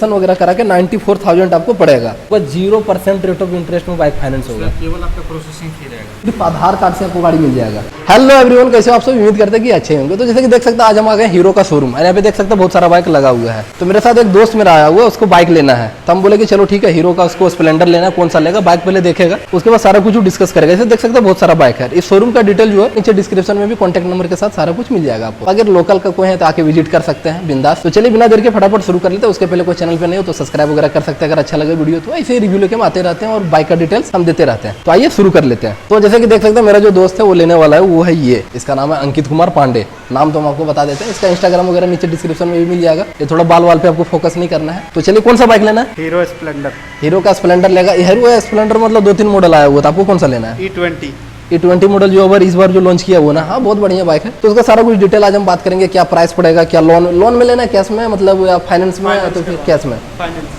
वगैरह करा के 94,000 आपको पड़ेगा। 0% रेट ऑफ इंटरेस्ट में बाइक फाइनेंस होगा। केवल आपका प्रोसेसिंग फी रहेगा, सिर्फ आधार कार्ड से आपको गाड़ी मिल जाएगा। हेलो एवरीवन, कैसे हो आप सब? उम्मीद करते हैं कि अच्छे होंगे। तो जैसे कि देख सकते हैं आज हम आ गए हीरो का शोरूम और यहाँ पे देख सकते हैं बहुत सारा बाइक लगा हुआ है। तो मेरे साथ एक दोस्त मेरा आया हुआ है, उसको बाइक लेना है। तो हम बोले कि चलो ठीक है, हीरो का उसको स्प्लेंडर लेना है, कौन सा लेगा बाइक पहले देखेगा, उसके बाद सारा कुछ डिस्कस करेगा। जैसे देख सकते हैं बहुत सारा बाइक है। इस शोरूम का डिटेल जो है नीचे डिस्क्रिप्शन में भी कॉन्टैक्ट नंबर के साथ सारा कुछ मिल जाएगा आपको। अगर लोकल का कोई है तो आके विजिट कर सकते हैं बिंदास। तो चलिए बिना देर के फटाफट शुरू कर लेते हैं। उसके पहले कोई चैनल पे नहीं हो तो सब्सक्राइब वगैरह कर सकते हैं। अगर अच्छा लगे वीडियो तो ऐसे ही रिव्यू लेके हम आते रहते हैं और बाइक का डिटेल्स हम देते रहते हैं। तो आइए शुरू कर लेते हैं। तो जैसे कि देख सकते हैं मेरा जो दोस्त है वो लेने वाला है, वो है ये, इसका नाम है अंकित कुमार पांडे। नाम तो हम आपको बता देते हैं। इसका इंस्टाग्राम वगैरह नीचे डिस्क्रिप्शन में भी मिल जाएगा। ये थोड़ा बाल वाल पे आपको फोकस नहीं करना है। तो चलिए कौन सा बाइक लेना है? Hero Splendor. हीरो का स्प्लेंडर लेगा। हीरो स्प्लेंडर मतलब 2-3 मॉडल आया हुआ था, आपको कौन सा लेना है? E20 मॉडल जो इस बार जो लॉन्च किया हुआ ना, हाँ बहुत बढ़िया बाइक है। तो उसका सारा कुछ डिटेल आज हम बात करेंगे। क्या प्राइस पड़ेगा, क्या लोन में लेना है, कैश में मतलब या फाइनेंस में, तो फिर कैश में,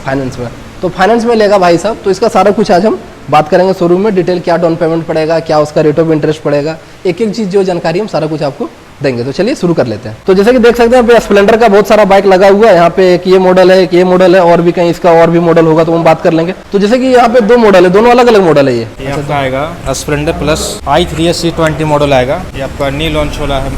फाइनेंस में। तो फाइनेंस में लेगा भाई साहब। तो इसका सारा कुछ आज हम बात करेंगे शोरूम में। डिटेल क्या डाउन पेमेंट पड़ेगा, क्या उसका रेट ऑफ इंटरेस्ट पड़ेगा, एक एक चीज़ जो जानकारी हम सारा कुछ आपको देंगे। तो चलिए शुरू कर लेते हैं। तो जैसे कि देख सकते हैं यहाँ पे स्प्लेंडर का बहुत सारा बाइक लगा हुआ है। यहाँ पे एक ये मॉडल है, एक ये मॉडल है, और भी कहीं इसका और भी मॉडल होगा तो हम बात कर लेंगे। तो जैसे कि यहाँ पे 2 मॉडल है, दोनों अलग अलग मॉडल है। ये आपका आएगा Splendor plus i3 C20 model आएगा। ये आपका न्यू लॉन्च वाला है।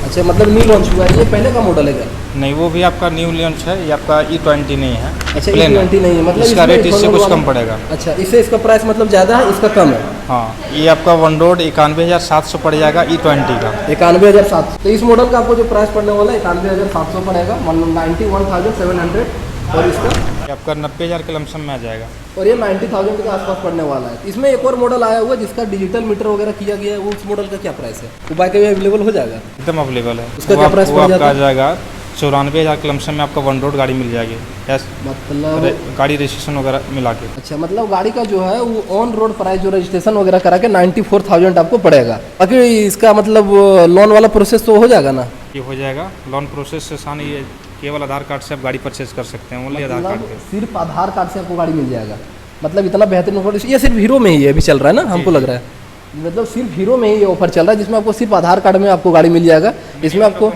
अच्छा, मतलब न्यू लॉन्च हुआ है, ये पहले का मॉडल है क्या? नहीं, वो भी आपका न्यू लॉन्च है। ये आपका E20 नहीं है। अच्छा, प्लेन है। E20 नहीं है, मतलब इसका रेट इससे इथेनॉल कुछ वाला- कम पड़ेगा। अच्छा, इससे इसका प्राइस मतलब ज़्यादा है, इसका कम है। हाँ, ये आपका वन रोड 91,700 पड़ जाएगा E20 का। 91,700। तो इस मॉडल का आपको जो प्राइस पड़ने वाला है 91,700 पड़ेगा, 91,700। और इसका ये आपका 90,000 के लमसम में आ जाएगा। और ये 90,000 के आसपास पड़ने वाला है। इसमें एक और मॉडल आया हुआ है जिसका डिजिटल मीटर वगैरह किया गया है। वो उस मॉडल का क्या प्राइस है? वो बाइक अभी अवेलेबल हो जाएगा? एकदम अवेलेबल है। उसका क्या प्राइस पड़ जाता आ है? जाएगा 94,000 के लमसम में आपका वन रोड गाड़ी मिल जाएगी। यस, मतलब गाड़ी रजिस्ट्रेशन वगैरह मिला के। अच्छा, मतलब गाड़ी का जो है वो ऑन रोड प्राइस जो रजिस्ट्रेशन वगैरह करा के 94,000 आपको पड़ेगा। बाकी इसका मतलब लोन वाला प्रोसेस तो हो जाएगा ना? ये हो जाएगा। लोन प्रोसेस से आसान, ये केवल आधार कार्ड से आप गाड़ी परचेज कर सकते हैं। ओनली आधार कार्ड मतलब पे। सिर्फ आधार कार्ड से आपको गाड़ी मिल जाएगा। मतलब इतना बेहतरीन ऑफर ये सिर्फ हीरो में ही है, अभी चल रहा है ना, हमको लग रहा है। मतलब सिर्फ हीरो में ही ये ऑफर चल रहा है जिसमें आपको सिर्फ आधार कार्ड में आपको गाड़ी मिल जाएगा। इसमें आपको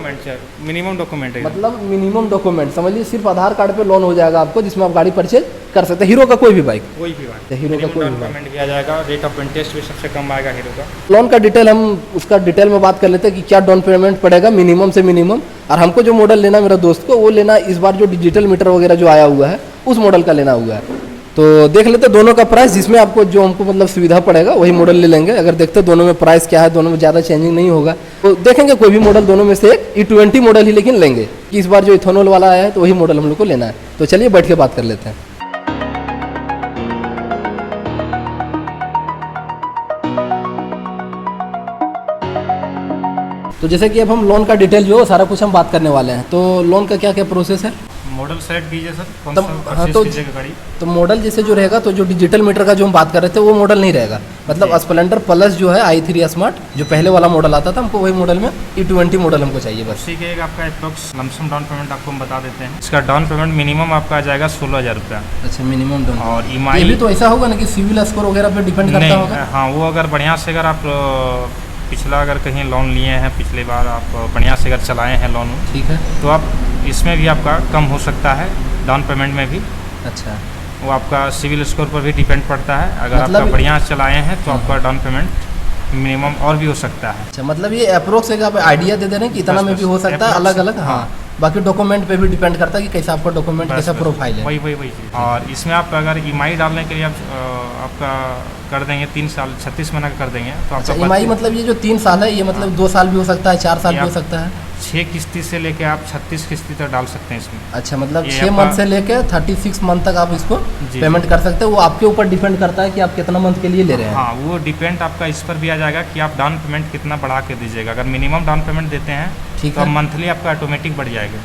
मिनिमम डॉक्यूमेंट है। मतलब मिनिमम डॉक्यूमेंट समझिए, सिर्फ आधार कार्ड पे लोन हो जाएगा आपको, जिसमें आप गाड़ी परचेज कर सकते हैं। हीरो का कोई भी बाइक, कोई भी बात, हीरो का कोई भी बाइक पेमेंट किया जाएगा। रेट ऑफ इंटरेस्ट भी सबसे कम आएगा हीरो का। लोन का डिटेल हम उसका डिटेल में बात कर लेते हैं कि क्या डाउन पेमेंट पड़ेगा मिनिमम से मिनिमम। और हमको जो मॉडल लेना मेरा दोस्त को, वो लेना इस बार जो डिजिटल मीटर वगैरह जो आया हुआ है उस मॉडल का लेना हुआ है। तो देख लेते हैं दोनों का प्राइस, जिसमें आपको जो हमको मतलब सुविधा पड़ेगा वही मॉडल ले लेंगे। अगर देखते हैं दोनों में प्राइस क्या है, दोनों में ज़्यादा चेंजिंग नहीं होगा तो देखेंगे कोई भी मॉडल, दोनों में से एक E20 मॉडल ही लेकिन लेंगे कि इस बार जो इथेनॉल वाला आया है तो वही मॉडल हम लोग को लेना है। तो चलिए बैठ के बात कर लेते हैं। तो जैसे कि अब हम लोन का डिटेल जो है सारा कुछ हम बात करने वाले हैं। तो लोन का क्या क्या प्रोसेस है? मॉडल सेलेक्ट कीजिए सर, कौन तब- सा हाँ, परचेज कीजिएगा गाड़ी। तो मॉडल जैसे जो रहेगा, तो जो डिजिटल मीटर का जो हम बात कर रहे थे वो मॉडल नहीं रहेगा। मतलब स्प्लेंडर प्लस जो है i3 स्मार्ट जो पहले वाला मॉडल आता था, हमको वही मॉडल में E20 मॉडल हमको चाहिए बस। ठीक है, आपका अप्रोक्स लमसम डाउन पेमेंट आपको हम बता देते हैं। इसका डाउन पेमेंट मिनिमम आपका आ जाएगा 16,000 रुपया। अच्छा, मिनिमम डाउन। और ये EMI भी तो ऐसा होगा ना कि सिविल स्कोर वगैरह पे डिपेंड करता नहीं, होगा? हाँ, वो अगर बढ़िया से अगर आप पिछला अगर कहीं लोन लिए हैं, पिछले बार आप बढ़िया से अगर चलाए हैं लोन, ठीक है। तो आप इसमें भी आपका कम हो सकता है डाउन पेमेंट में भी। अच्छा, वो आपका सिविल स्कोर पर भी डिपेंड पड़ता है। अगर मतलब आपका बढ़िया चलाए हैं तो आपका डाउन पेमेंट मिनिमम और भी हो सकता है। अच्छा, मतलब ये अप्रोक्स एक आप आइडिया दे दे रहे हैं कि इतना में भी हो सकता है, अलग अलग। हाँ, बाकी डॉक्यूमेंट पे भी डिपेंड करता है कि कैसा आपका डॉक्यूमेंट, कैसा प्रोफाइल है। वही चीज़। और इसमें आप अगर EMI डालने के लिए आप आपका कर देंगे 3 साल 36 महीना का कर देंगे तो अच्छा, आपका EMI मतलब ये जो 3 साल है, ये मतलब 2 साल भी हो सकता है, 4 साल भी हो सकता है। 6 किस्ती से लेके आप 36 किस्ती तक डाल सकते हैं इसमें। अच्छा, मतलब ये 6 आपका- मंथ से लेके 36 मंथ तक आप इसको जी, पेमेंट कर सकते हैं। वो आपके ऊपर डिपेंड करता है कि आप कितना मंथ के लिए ले रहे हैं। हाँ, वो डिपेंड आपका इस पर भी आ जाएगा कि आप डाउन पेमेंट कितना बढ़ा के दीजिएगा। अगर मिनिमम डाउन पेमेंट देते हैं ठीक तो है। मंथली आपका ऑटोमेटिक बढ़ जाएगा।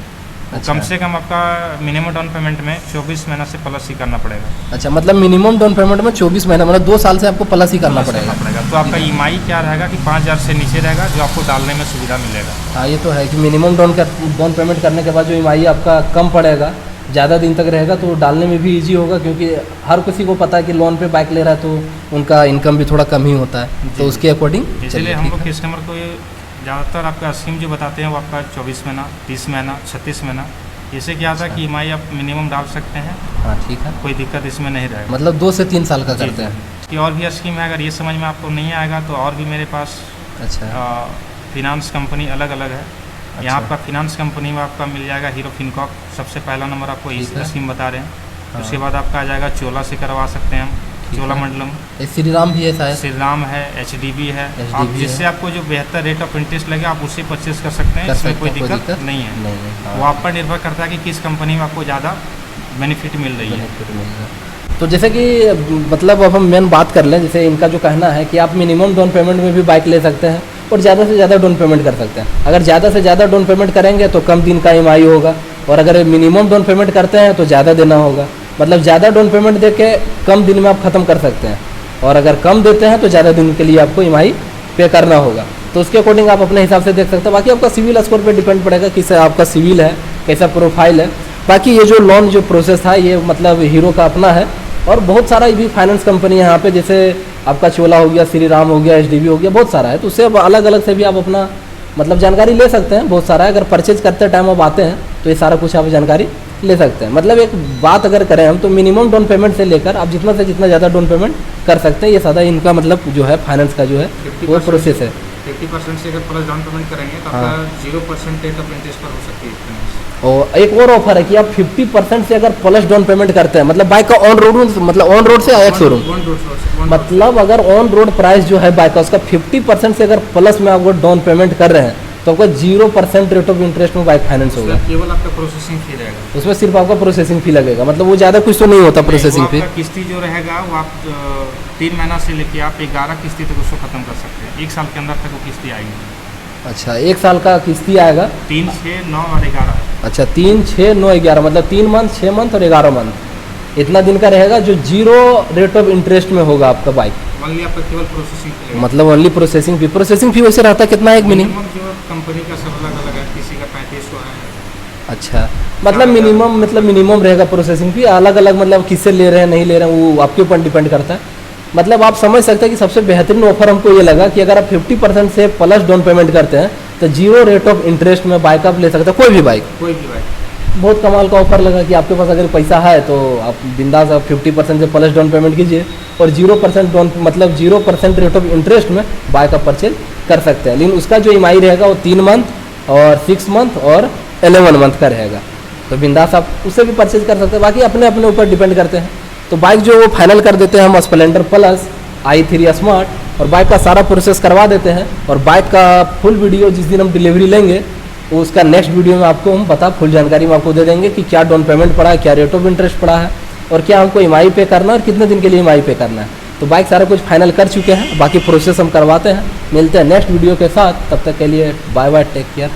अच्छा। कम से कम आपका मिनिमम डाउन पेमेंट में 24 महीना से प्लस ही करना पड़ेगा। अच्छा, मतलब मिनिमम डाउन पेमेंट में 24 महीना, मतलब 2 साल से आपको प्लस ही करना पड़ेगा। तो आपका EMI क्या रहेगा कि 5,000 से नीचे रहेगा, जो आपको डालने में सुविधा मिलेगा। हाँ, ये तो है कि मिनिमम डाउन पेमेंट करने के बाद जो EMI आपका कम पड़ेगा, ज़्यादा दिन तक रहेगा तो डालने में भी ईजी होगा, क्योंकि हर किसी को पता है कि लोन पे बाइक ले रहा है तो उनका इनकम भी थोड़ा कम ही होता है। तो उसके अकॉर्डिंग इसलिए हम लोग कस्टमर को ज़्यादातर आपका स्कीम जो बताते हैं वो आपका 24 महीना, 30 महीना, 36 महीना इससे क्या था कि ईएमआई आप मिनिमम डाल सकते हैं, हाँ ठीक है, कोई दिक्कत इसमें नहीं रहेगा। मतलब 2 से 3 साल का जी, करते हैं। इसकी और भी स्कीम है, अगर ये समझ में आपको नहीं आएगा तो और भी मेरे पास अच्छा फिनांस कंपनी अलग अलग है। यहाँ आपका फिनांस कंपनी में आपका मिल जाएगा हीरो फिनकॉप, सबसे पहला नंबर आपको इस ठीक है। स्कीम बता रहे हैं। हाँ। उसके बाद आपका आ जाएगा चोला से करवा सकते हैं हम, ठीक चोला है। मंडलम, ये श्री राम भी है शायद। श्री राम है, एचडीबी है। HDB आप है। जिससे आपको जो बेहतर रेट ऑफ इंटरेस्ट लगे आप उससे परचेज कर सकते हैं, कर इसमें सकते कोई हैं, कोई दिक्कत दिक्कत नहीं है। नहीं है, हाँ। वो आप पर निर्भर करता है कि किस कंपनी में आपको ज़्यादा बेनिफिट मिल रही है। बेनिफिट मिलेगा। तो जैसे कि मतलब अब हम मेन बात कर लें, जैसे इनका जो कहना है कि आप मिनिमम डाउन पेमेंट में भी बाइक ले सकते हैं और ज़्यादा से ज़्यादा डाउन पेमेंट कर सकते हैं। अगर ज़्यादा से ज़्यादा डाउन पेमेंट करेंगे तो कम दिन का ईएमआई होगा, और अगर मिनिमम डाउन पेमेंट करते हैं तो ज़्यादा देना होगा। मतलब ज़्यादा डाउन पेमेंट दे के कम दिन में आप ख़त्म कर सकते हैं, और अगर कम देते हैं तो ज़्यादा दिन के लिए आपको ईएमआई पे करना होगा। तो उसके अकॉर्डिंग आप अपने हिसाब से देख सकते हैं। बाकी आपका सिविल स्कोर पे डिपेंड पड़ेगा, किस आपका सिविल है, कैसा प्रोफाइल है। बाकी ये जो लोन जो प्रोसेस था ये मतलब हीरो का अपना है, और बहुत सारा भी फाइनेंस कंपनी है यहाँ पे, जैसे आपका चोला हो गया, श्री राम हो गया, एचडीबी हो गया, बहुत सारा है। तो उससे अब अलग अलग से भी आप अपना मतलब जानकारी ले सकते हैं, बहुत सारा है। अगर परचेज करते टाइम आप आते हैं तो ये सारा कुछ आप जानकारी ले सकते हैं। मतलब एक बात अगर करें हम तो मिनिमम डाउन पेमेंट से लेकर आप जितना से जितना ज़्यादा डाउन पेमेंट कर सकते हैं, ये सारा इनका मतलब जो है फाइनेंस का जो है वो प्रोसेस है। 50% से अगर प्लस डाउन पेमेंट करेंगे तो हाँ। आपका 0% रेट ऑफ इंटरेस्ट पर हो सकती है फाइनेंस। और एक और ऑफर है कि आप 50% से अगर प्लस डाउन पेमेंट करते हैं, मतलब बाइक का ऑन रोड, मतलब ऑन रोड से एक्स शोरूम, मतलब अगर ऑन रोड प्राइस जो है बाइक का उसका 50% से अगर प्लस में आपको डाउन पेमेंट कर रहे हैं तो आपका 0% रेट ऑफ इंटरेस्ट में बाइक फाइनेंस होगा। केवल आपका प्रोसेसिंग फी रहेगा, उसमें सिर्फ आपका प्रोसेसिंग फी लगेगा, मतलब वो ज़्यादा कुछ तो नहीं होता प्रोसेसिंग फी। किस्ती जो रहेगा वो आप 3 महीना से लेके आप 11 किस्ती तक उसको खत्म कर सकते हैं। 1 साल के अंदर तक वो किस्ती आएगी। अच्छा, 1 साल का किस्ती आएगा। 3, 6, 9 और 11। अच्छा, 3, 6, 9, 11, मतलब 3 मंथ, 6 मंथ और 11 मंथ इतना दिन का रहेगा, जो 0 रेट ऑफ इंटरेस्ट में होगा आपका बाइक। ओनली आपका केवल प्रोसेसिंग फी लगेगा। मतलब only processing fee. Processing fee वैसे रहता कितना है एक मिनिमम? जो कंपनी का सब अलग अलग है, किसी का 3500 है। अच्छा, मतलब मिनिमम रहेगा प्रोसेसिंग फी। अलग अलग मतलब किससे ले रहे हैं नहीं ले रहे हैं वो आपके ऊपर डिपेंड करता है। मतलब आप समझ सकते हैं कि सबसे बेहतरीन ऑफर हमको ये लगा कि अगर आप 50% से प्लस डाउन पेमेंट करते हैं तो 0 रेट ऑफ इंटरेस्ट में बाइक आप ले सकते हैं, कोई भी बाइक। बहुत कमाल का ऑफर लगा कि आपके पास अगर पैसा है तो आप बिंदास आप 50% से प्लस डाउन पेमेंट कीजिए और 0% डाउन मतलब 0% रेट ऑफ इंटरेस्ट में बाइक आप परचेज कर सकते हैं। लेकिन उसका जो ईएमआई रहेगा वो 3 मंथ और 6 मंथ और 11 मंथ का रहेगा। तो बिंदास आप उससे भी परचेज कर सकते हैं, बाकी अपने अपने ऊपर डिपेंड करते हैं। तो बाइक जो वो फाइनल कर देते हैं हम स्प्लेंडर प्लस i3 स्मार्ट, और बाइक का सारा प्रोसेस करवा देते हैं। और बाइक का फुल वीडियो जिस दिन हम डिलीवरी लेंगे वो उसका नेक्स्ट वीडियो में आपको हम फुल जानकारी में आपको दे देंगे कि क्या डाउन पेमेंट पड़ा है, क्या रेट ऑफ इंटरेस्ट पड़ा है, और क्या हमको ईएमआई पे करना है और कितने दिन के लिए ईएमआई पे करना है। तो बाइक सारा कुछ फाइनल कर चुके हैं, बाकी प्रोसेस हम करवाते हैं। मिलते हैं नेक्स्ट वीडियो के साथ, तब तक के लिए बाय बाय, टेक केयर।